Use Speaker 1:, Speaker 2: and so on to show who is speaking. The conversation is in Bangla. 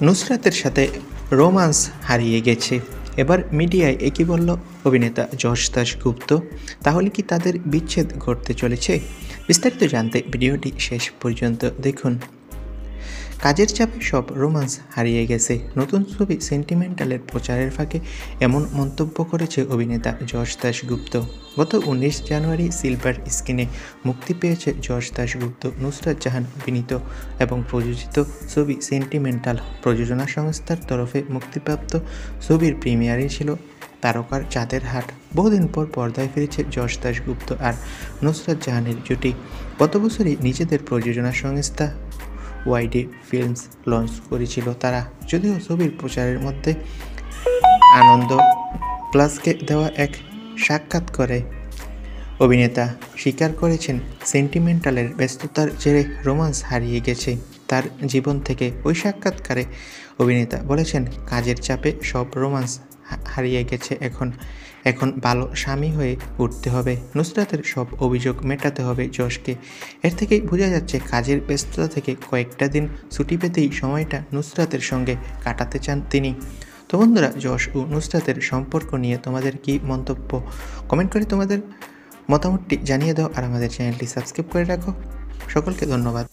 Speaker 1: নুসরাতের সাথে রোমান্স হারিয়ে গেছে। এবার মিডিয়ায় একই বলল অভিনেতা যশ দাশগুপ্ত। তাহলে কি তাদের বিচ্ছেদ ঘটতে চলেছে? বিস্তারিত জানতে ভিডিওটি শেষ পর্যন্ত দেখুন। কাজের চাপে সব রোমান্স হারিয়ে গেছে। নতুন ছবি সেন্টিমেন্টালের প্রচারের ফাঁকে এমন মন্তব্য করেছে অভিনেতা যশ দাশগুপ্ত। গত 19 জানুয়ারি সিলভার স্ক্রিনে মুক্তি পেয়েছে যশ দাশগুপ্ত, নুসরাত জাহান অভিনীত এবং প্রযোজিত ছবি সেন্টিমেন্টাল। প্রযোজনা সংস্থার তরফে মুক্তিপ্রাপ্ত ছবির প্রিমিয়ারে ছিল তারকার চাঁদের হাট। বহুদিন পর পর্দায় ফিরেছে যশ দাশগুপ্ত আর নুসরাত জাহানের জুটি। গত বছরই নিজেদের প্রযোজনা সংস্থা ওয়াইডি ফিল্মস লঞ্চ করেছিল তারা। যদিও ছবির প্রচারের মধ্যে আনন্দ প্লাসকে দেওয়া এক সাক্ষাৎকারে অভিনেতা স্বীকার করেছেন সেন্টিমেন্টালের ব্যস্ততার জেরে রোমান্স হারিয়ে গেছে তার জীবন থেকে। ওই সাক্ষাৎকারে অভিনেতা বলেছেন, কাজের চাপে সব রোমান্স হারিয়ে গেছে। এখন ভালো স্বামী হয়ে উঠতে হবে। নুসরাতের সব অভিযোগ মেটাতে হবে যশকে। এর থেকেই বোঝা যাচ্ছে কাজের ব্যস্ততা থেকে কয়েকটা দিন ছুটি পেতেই সময়টা নুসরাতের সঙ্গে কাটাতে চান তিনি। তো বন্ধুরা, যশ ও নুসরাতের সম্পর্ক নিয়ে তোমাদের কি মন্তব্য? কমেন্ট করে তোমাদের মতামতটি জানিয়ে দাও আর আমাদের চ্যানেলটি সাবস্ক্রাইব করে রাখো। সকলকে ধন্যবাদ।